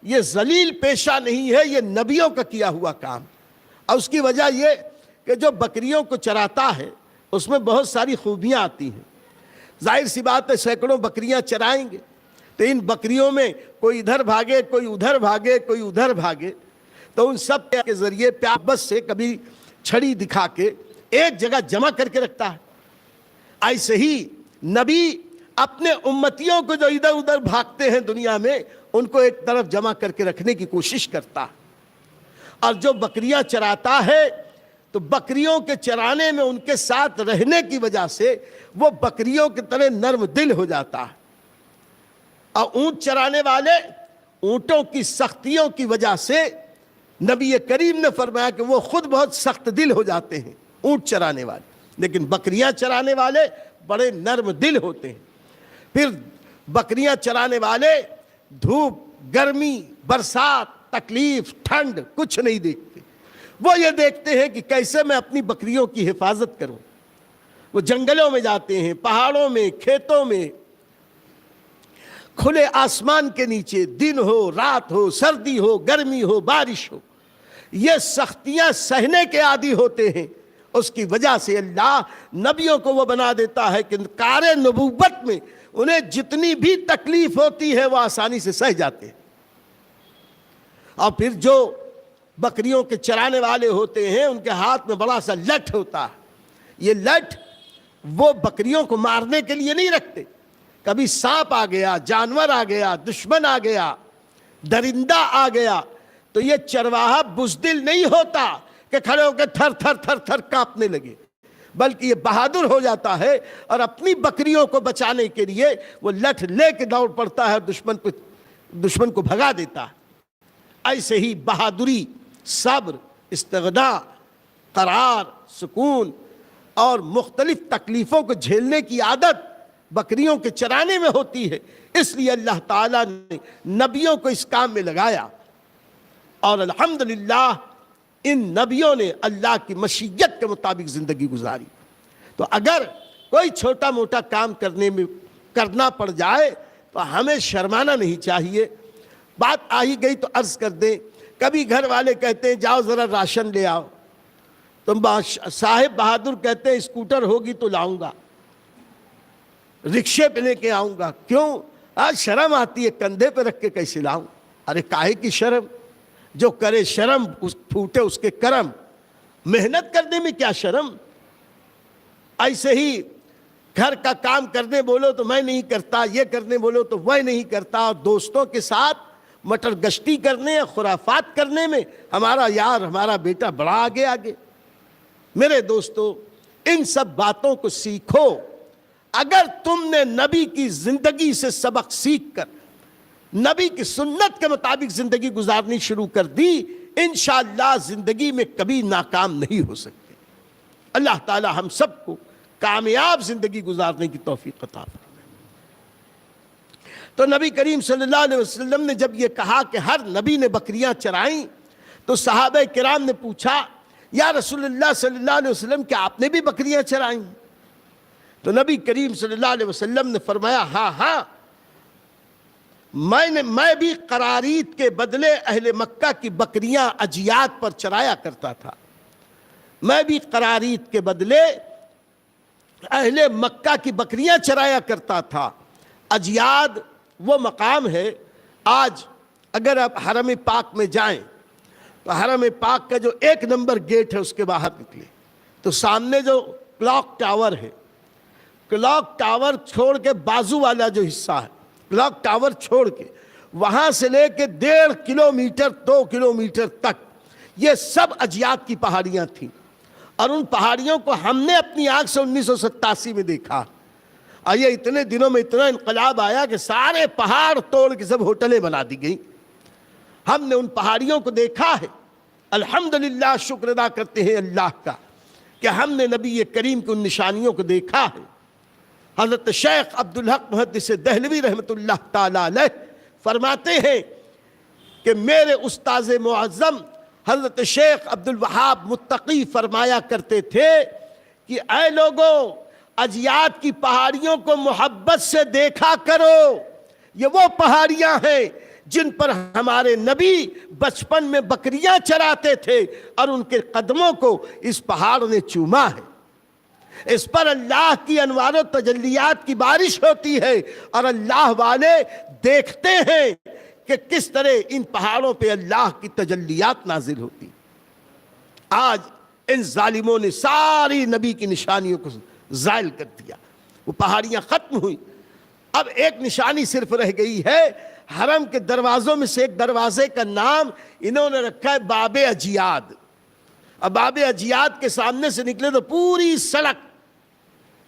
یہ ذلیل پیشہ نہیں ہے، یہ نبیوں کا کیا ہوا کام۔ اور اس کی وجہ یہ کہ جو بکریوں کو چراتا ہے اس میں بہت ساری خوبیاں آتی ہیں۔ ظاہر سی بات ہے، سینکڑوں بکریاں چرائیں گے تو ان بکریوں میں کوئی ادھر بھاگے، کوئی ادھر بھاگے، کوئی ادھر بھاگے، تو ان سب کے ذریعے پیار بس سے کبھی چھڑی دکھا کے ایک جگہ جمع کر کے رکھتا ہے۔ ایسے ہی نبی اپنے امتیوں کو جو ادھر ادھر بھاگتے ہیں دنیا میں، ان کو ایک طرف جمع کر کے رکھنے کی کوشش کرتا ہے۔ اور جو بکریاں چراتا ہے تو بکریوں کے چرانے میں ان کے ساتھ رہنے کی وجہ سے وہ بکریوں کی طرح نرم دل ہو جاتا ہے۔ اور اونٹ چرانے والے اونٹوں کی سختیوں کی وجہ سے نبی کریم نے فرمایا کہ وہ خود بہت سخت دل ہو جاتے ہیں اونٹ چرانے والے۔ لیکن بکریاں چرانے والے بڑے نرم دل ہوتے ہیں. پھر بکریاں چرانے والے دھوپ، گرمی، برسات، تکلیف، ٹھنڈ کچھ نہیں دیکھتے. وہ یہ دیکھتے ہیں کہ کیسے میں اپنی بکریوں کی حفاظت کروں. وہ جنگلوں میں جاتے ہیں، پہاڑوں میں، کھیتوں میں، کھلے آسمان کے نیچے، دن ہو، رات ہو، سردی ہو، گرمی ہو، بارش ہو، یہ سختیاں سہنے کے عادی ہوتے ہیں. اس کی وجہ سے اللہ نبیوں کو وہ بنا دیتا ہے کہ کار نبوت میں انہیں جتنی بھی تکلیف ہوتی ہے وہ آسانی سے سہ جاتے ہیں. اور پھر جو بکریوں کے چرانے والے ہوتے ہیں ان کے ہاتھ میں بڑا سا لٹ ہوتا ہے. یہ لٹ وہ بکریوں کو مارنے کے لیے نہیں رکھتے. کبھی سانپ آ گیا، جانور آ گیا، دشمن آ گیا، درندہ آ گیا تو یہ چرواہا بزدل نہیں ہوتا کہ کھڑے ہو کے تھر تھر تھر تھر کانپنے لگے، بلکہ یہ بہادر ہو جاتا ہے اور اپنی بکریوں کو بچانے کے لیے وہ لٹھ لے کے دوڑ پڑتا ہے، دشمن کو بھگا دیتا ہے. ایسے ہی بہادری، صبر، استغنا، قرار، سکون اور مختلف تکلیفوں کو جھیلنے کی عادت بکریوں کے چرانے میں ہوتی ہے. اس لیے اللہ تعالیٰ نے نبیوں کو اس کام میں لگایا اور الحمدللہ ان نبیوں نے اللہ کی مشیت کے مطابق زندگی گزاری. تو اگر کوئی چھوٹا موٹا کام کرنا پڑ جائے تو ہمیں شرمانا نہیں چاہیے. بات آ ہی گئی تو عرض کر دیں، کبھی گھر والے کہتے ہیں جاؤ ذرا راشن لے آؤ، تو صاحب بہادر کہتے ہیں اسکوٹر ہوگی تو لاؤں گا، رکشے پہ لے کے آؤں گا. کیوں؟ آج شرم آتی ہے، کندھے پہ رکھ کے کیسے لاؤں؟ ارے کاہے کی شرم؟ جو کرے شرم پھوٹے اس کے کرم. محنت کرنے میں کیا شرم؟ ایسے ہی گھر کا کام کرنے بولو تو میں نہیں کرتا، یہ کرنے بولو تو وہ نہیں کرتا. اور دوستوں کے ساتھ مٹر گشتی کرنے، خرافات کرنے میں ہمارا یار، ہمارا بیٹا بڑا آگے. میرے دوستو، ان سب باتوں کو سیکھو. اگر تم نے نبی کی زندگی سے سبق سیکھ کر نبی کی سنت کے مطابق زندگی گزارنی شروع کر دی، انشاءاللہ زندگی میں کبھی ناکام نہیں ہو سکتے. اللہ تعالی ہم سب کو کامیاب زندگی گزارنے کی توفیق عطا فرمائے. تو نبی کریم صلی اللہ علیہ وسلم نے جب یہ کہا کہ ہر نبی نے بکریاں چرائیں تو صحابہ کرام نے پوچھا یا رسول اللہ صلی اللہ علیہ وسلم کیا آپ نے بھی بکریاں چرائیں؟ تو نبی کریم صلی اللہ علیہ وسلم نے فرمایا ہاں میں بھی قرارید کے بدلے اہل مکہ کی بکریاں اجیاد پر چرایا کرتا تھا. میں بھی قرارید کے بدلے اہل مکہ کی بکریاں چرایا کرتا تھا. اجیاد وہ مقام ہے، آج اگر آپ حرم پاک میں جائیں تو حرم پاک کا جو 1 نمبر گیٹ ہے اس کے باہر نکلے تو سامنے جو کلاک ٹاور ہے، کلاک ٹاور چھوڑ کے بازو والا جو حصہ ہے، کلاک ٹاور چھوڑ کے وہاں سے لے کے 1.5 کلومیٹر 2 کلومیٹر تک یہ سب اجیاد کی پہاڑیاں تھیں. اور ان پہاڑیوں کو ہم نے اپنی آنکھ سے 1987 میں دیکھا. اور یہ اتنے دنوں میں اتنا انقلاب آیا کہ سارے پہاڑ توڑ کے سب ہوٹلیں بنا دی گئی. ہم نے ان پہاڑیوں کو دیکھا ہے. الحمدللہ شکر ادا کرتے ہیں اللہ کا کہ ہم نے نبی کریم کی ان نشانیوں کو دیکھا ہے. حضرت شیخ عبدالحق محدث دہلوی رحمۃ اللہ تعالی علیہ فرماتے ہیں کہ میرے استاذ معظم حضرت شیخ عبدالوہاب متقی فرمایا کرتے تھے کہ اے لوگوں، اجیاد کی پہاڑیوں کو محبت سے دیکھا کرو. یہ وہ پہاڑیاں ہیں جن پر ہمارے نبی بچپن میں بکریاں چراتے تھے اور ان کے قدموں کو اس پہاڑ نے چوما ہے. اس پر اللہ کی انوار و تجلیات کی بارش ہوتی ہے اور اللہ والے دیکھتے ہیں کہ کس طرح ان پہاڑوں پہ اللہ کی تجلیات نازل ہوتی. آج ان ظالموں نے ساری نبی کی نشانیوں کو زائل کر دیا. وہ پہاڑیاں ختم ہوئی. اب ایک نشانی صرف رہ گئی ہے. حرم کے دروازوں میں سے ایک دروازے کا نام انہوں نے رکھا ہے باب اجیاد. اب باب اجیاد کے سامنے سے نکلے تو پوری سڑک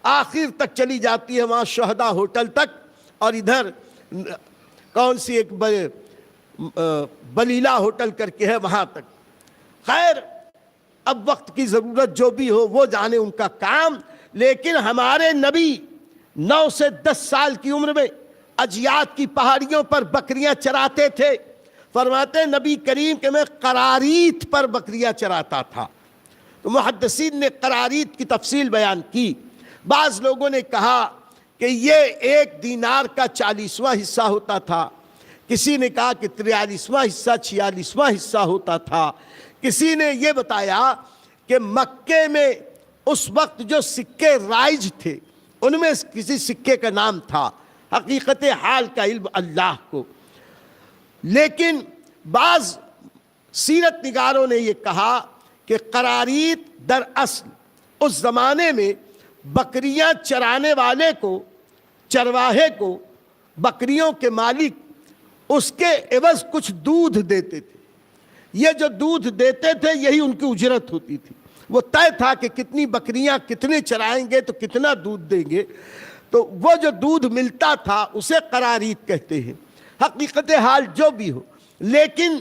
آخر تک چلی جاتی ہے وہاں شہداء ہوٹل تک، اور ادھر کون سی ایک بلیلا ہوٹل کر کے ہے وہاں تک. خیر اب وقت کی ضرورت جو بھی ہو وہ جانے ان کا کام، لیکن ہمارے نبی 9 سے 10 سال کی عمر میں اجیات کی پہاڑیوں پر بکریاں چراتے تھے۔ فرماتے نبی کریم کہ میں قراریت پر بکریاں چراتا تھا۔ تو محدثین نے قراریت کی تفصیل بیان کی۔ بعض لوگوں نے کہا کہ یہ 1 دینار کا 40واں حصہ ہوتا تھا، کسی نے کہا کہ 43واں حصہ 46واں حصہ ہوتا تھا، کسی نے یہ بتایا کہ مکے میں اس وقت جو سکے رائج تھے ان میں کسی سکے کا نام تھا، حقیقت حال کا علم اللہ کو۔ لیکن بعض سیرت نگاروں نے یہ کہا کہ قراریت دراصل اس زمانے میں بکریاں چرانے والے کو، چرواہے کو، بکریوں کے مالک اس کے عوض کچھ دودھ دیتے تھے۔ یہ جو دودھ دیتے تھے یہی ان کی اجرت ہوتی تھی۔ وہ طے تھا کہ کتنی بکریاں کتنے چرائیں گے تو کتنا دودھ دیں گے، تو وہ جو دودھ ملتا تھا اسے قراریت کہتے ہیں۔ حقیقت حال جو بھی ہو، لیکن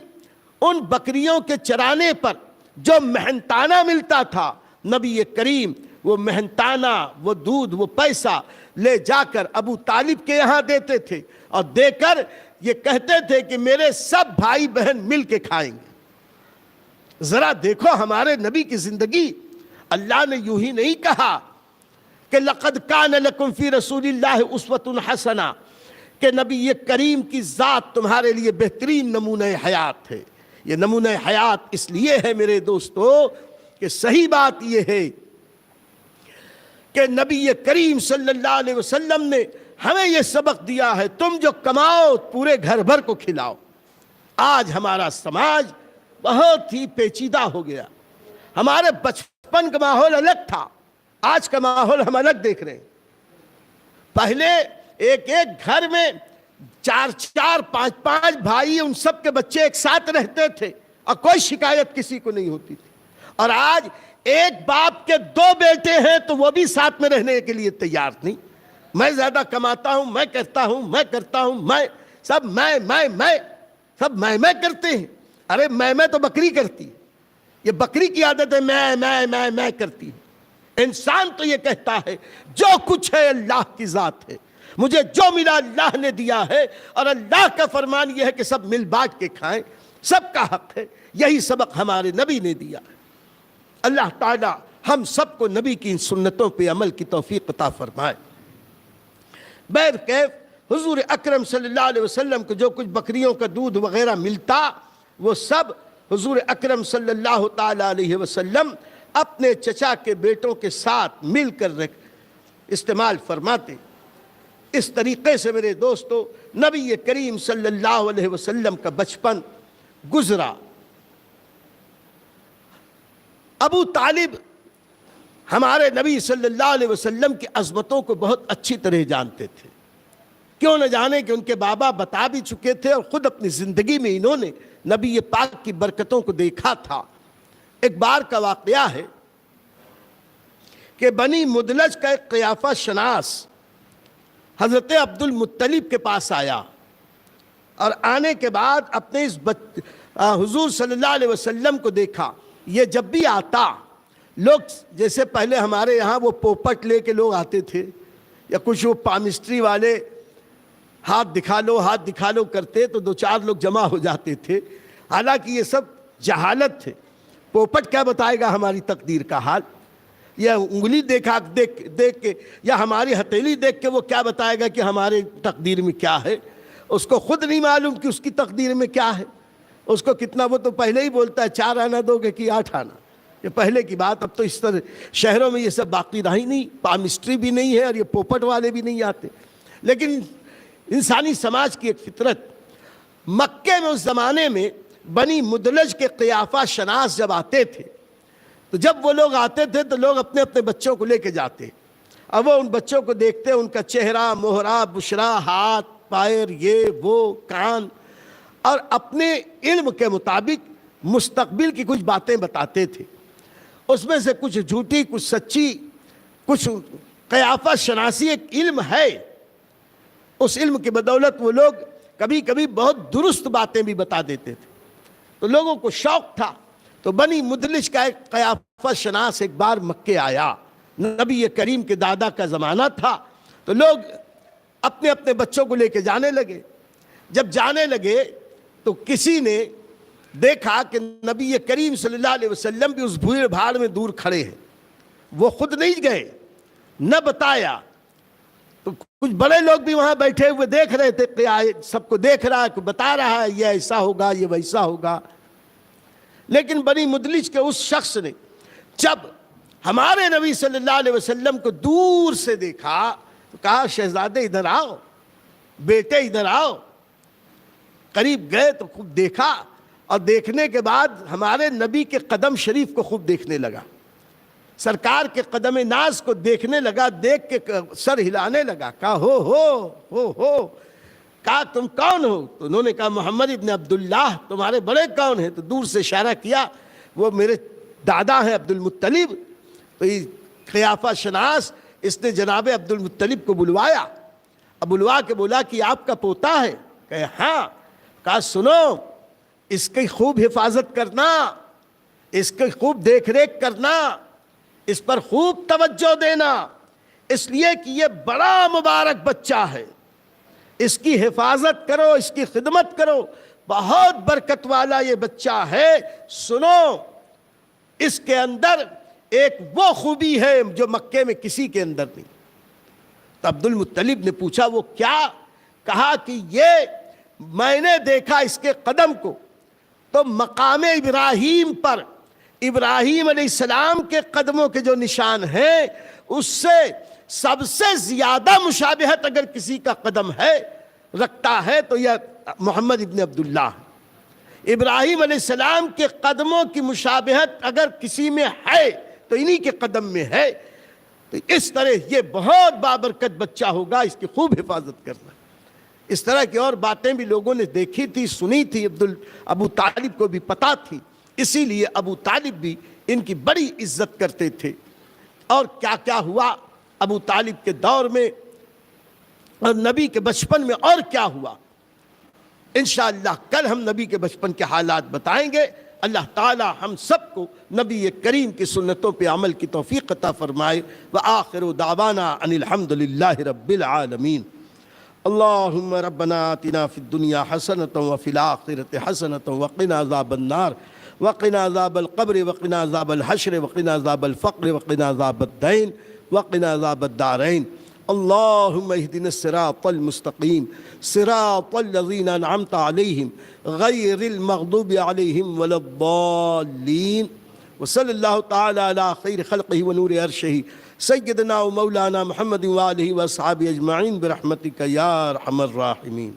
ان بکریوں کے چرانے پر جو محنتانہ ملتا تھا، نبی کریم وہ محنتانہ، وہ دودھ، وہ پیسہ لے جا کر ابو طالب کے یہاں دیتے تھے، اور دے کر یہ کہتے تھے کہ میرے سب بھائی بہن مل کے کھائیں گے۔ ذرا دیکھو ہمارے نبی کی زندگی۔ اللہ نے یوں ہی نہیں کہا کہ لقد کان لکم فی رسول اللہ اسوۃ حسنہ، کہ نبی کریم کی ذات تمہارے لیے بہترین نمونہ حیات ہے۔ یہ نمونہ حیات اس لیے ہے میرے دوستو کہ صحیح بات یہ ہے کہ نبی کریم صلی اللہ علیہ وسلم نے ہمیں یہ سبق دیا ہے، تم جو کماؤ پورے گھر بھر کو کھلاؤ۔ آج ہمارا سماج بہت ہی پیچیدہ ہو گیا۔ ہمارے بچپن کا ماحول الگ تھا، آج کا ماحول ہم الگ دیکھ رہے ہیں۔ پہلے ایک گھر میں 4 5 بھائی، ان سب کے بچے ایک ساتھ رہتے تھے اور کوئی شکایت کسی کو نہیں ہوتی تھی۔ اور آج ایک باپ کے 2 بیٹے ہیں تو وہ بھی ساتھ میں رہنے کے لیے تیار نہیں۔ میں زیادہ کماتا ہوں، میں کرتا ہوں، میں کرتا ہوں، سب میں کرتے ہیں۔ ارے میں تو بکری کرتی ہے، یہ بکری کی عادت ہے، میں کرتی ہے۔ انسان تو یہ کہتا ہے جو کچھ ہے اللہ کی ذات ہے، مجھے جو ملا اللہ نے دیا ہے، اور اللہ کا فرمان یہ ہے کہ سب مل بانٹ کے کھائیں، سب کا حق ہے۔ یہی سبق ہمارے نبی نے دیا ہے۔ اللہ تعالی ہم سب کو نبی کی ان سنتوں پہ عمل کی توفیق عطا فرمائے۔ بہرکیف حضور اکرم صلی اللہ علیہ وسلم کو جو کچھ بکریوں کا دودھ وغیرہ ملتا، وہ سب حضور اکرم صلی اللہ تعالی علیہ وسلم اپنے چچا کے بیٹوں کے ساتھ مل کر استعمال فرماتے۔ اس طریقے سے میرے دوستو نبی کریم صلی اللہ علیہ وسلم کا بچپن گزرا۔ ابو طالب ہمارے نبی صلی اللہ علیہ وسلم کی عظمتوں کو بہت اچھی طرح جانتے تھے۔ کیوں نہ جانے کہ ان کے بابا بتا بھی چکے تھے، اور خود اپنی زندگی میں انہوں نے نبی پاک کی برکتوں کو دیکھا تھا۔ ایک بار کا واقعہ ہے کہ بنی مدلج کا ایک قیافہ شناس حضرت عبد المطلب کے پاس آیا، اور آنے کے بعد اپنے اس حضور صلی اللہ علیہ وسلم کو دیکھا۔ یہ جب بھی آتا، لوگ جیسے پہلے ہمارے یہاں وہ پوپٹ لے کے لوگ آتے تھے، یا کچھ وہ پامسٹری والے ہاتھ دکھا لو کرتے، تو 2 4 لوگ جمع ہو جاتے تھے۔ حالانکہ یہ سب جہالت تھے۔ پوپٹ کیا بتائے گا ہماری تقدیر کا حال؟ یا انگلی دیکھ کے، یا ہماری ہتھیلی دیکھ کے وہ کیا بتائے گا کہ ہمارے تقدیر میں کیا ہے؟ اس کو خود نہیں معلوم کہ اس کی تقدیر میں کیا ہے۔ اس کو کتنا، وہ تو پہلے ہی بولتا ہے 4 آنا دو گے کہ 8 آنا۔ یہ پہلے کی بات، اب تو اس طرح شہروں میں یہ سب باقی رہی نہیں، پامسٹری بھی نہیں ہے، اور یہ پوپٹ والے بھی نہیں آتے۔ لیکن انسانی سماج کی ایک فطرت، مکے میں اس زمانے میں بنی مدلج کے قیافہ شناس جب آتے تھے، تو جب وہ لوگ آتے تھے تو لوگ اپنے اپنے بچوں کو لے کے جاتے، اب وہ ان بچوں کو دیکھتے، ان کا چہرہ، مہرہ، بشرا، ہاتھ، پیر، یہ وہ، کان، اور اپنے علم کے مطابق مستقبل کی کچھ باتیں بتاتے تھے۔ اس میں سے کچھ جھوٹی، کچھ سچی، کچھ قیافہ شناسی ایک علم ہے۔ اس علم کی بدولت وہ لوگ کبھی کبھی بہت درست باتیں بھی بتا دیتے تھے۔ تو لوگوں کو شوق تھا، تو بنی مدلج کا ایک قیافہ شناس ایک بار مکے آیا، نبی کریم کے دادا کا زمانہ تھا، تو لوگ اپنے اپنے بچوں کو لے کے جانے لگے۔ جب جانے لگے تو کسی نے دیکھا کہ نبی کریم صلی اللہ علیہ وسلم بھی اس بھیڑ بھاڑ میں دور کھڑے ہیں، وہ خود نہیں گئے، نہ بتایا، تو کچھ بڑے لوگ بھی وہاں بیٹھے ہوئے دیکھ رہے تھے کہ سب کو دیکھ رہا ہے، بتا رہا ہے یہ ایسا ہوگا، یہ ویسا ہوگا۔ لیکن بنی مدلج کے اس شخص نے جب ہمارے نبی صلی اللہ علیہ وسلم کو دور سے دیکھا تو کہا شہزادے ادھر آؤ، بیٹے ادھر آؤ۔ قریب گئے تو خوب دیکھا، اور دیکھنے کے بعد ہمارے نبی کے قدم شریف کو خوب دیکھنے لگا، سرکار کے قدم ناز کو دیکھنے لگا، دیکھ کے سر ہلانے لگا، کہا ہو کہا تم کون ہو؟ تو انہوں نے کہا محمد ابن عبداللہ، تمہارے بڑے کون ہیں؟ تو دور سے اشارہ کیا، وہ میرے دادا ہیں عبد المطلب۔ تو یہ قیافہ شناس اس نے جناب عبد المطلب کو بلوایا، اب بلوا کے بولا کہ آپ کا پوتا ہے؟ کہے ہاں۔ کہا سنو، اس کی خوب حفاظت کرنا، اس کی خوب دیکھ ریکھ کرنا، اس پر خوب توجہ دینا، اس لیے کہ یہ بڑا مبارک بچہ ہے، اس کی حفاظت کرو، اس کی خدمت کرو، بہت برکت والا یہ بچہ ہے۔ سنو، اس کے اندر ایک وہ خوبی ہے جو مکے میں کسی کے اندر نہیں۔ تو عبد المطلب نے پوچھا وہ کیا؟ کہا کہ یہ میں نے دیکھا اس کے قدم کو تو مقام ابراہیم پر ابراہیم علیہ السلام کے قدموں کے جو نشان ہیں اس سے سب سے زیادہ مشابہت اگر کسی کا قدم ہے رکھتا ہے تو یہ محمد ابن عبداللہ۔ ابراہیم علیہ السلام کے قدموں کی مشابہت اگر کسی میں ہے تو انہی کے قدم میں ہے۔ تو اس طرح یہ بہت بابرکت بچہ ہوگا، اس کی خوب حفاظت کرنا۔ اس طرح کی اور باتیں بھی لوگوں نے دیکھی تھی، سنی تھی، ابو طالب کو بھی پتا تھی، اسی لیے ابو طالب بھی ان کی بڑی عزت کرتے تھے۔ اور کیا کیا ہوا ابو طالب کے دور میں اور نبی کے بچپن میں، اور کیا ہوا انشاءاللہ کل ہم نبی کے بچپن کے حالات بتائیں گے۔ اللہ تعالی ہم سب کو نبی کریم کی سنتوں پہ عمل کی توفیق عطا فرمائے۔ وآخر دعوانا ان الحمدللہ رب العالمین۔ اللہم ربنا آتنا فی الدنیا حسنۃ وفی الآخرۃ حسنۃ وقنا عذاب النار وقنا عذاب القبر وقنا عذاب الحشر وقنا عذاب الفقر وقنا عذاب الدین وقنا عذاب الدارین۔ اللہم اہدنا الصراط المستقیم صراط الذین انعمت علیہم غیر المغضوب علیہم ولا الضالین۔ وصلی اللہ تعالی علی خیر خلقہ ونور عرشہ سیدنا و مولانا محمد وآلہ واصحابہ اجمعین برحمتک یا ارحم الراحمین۔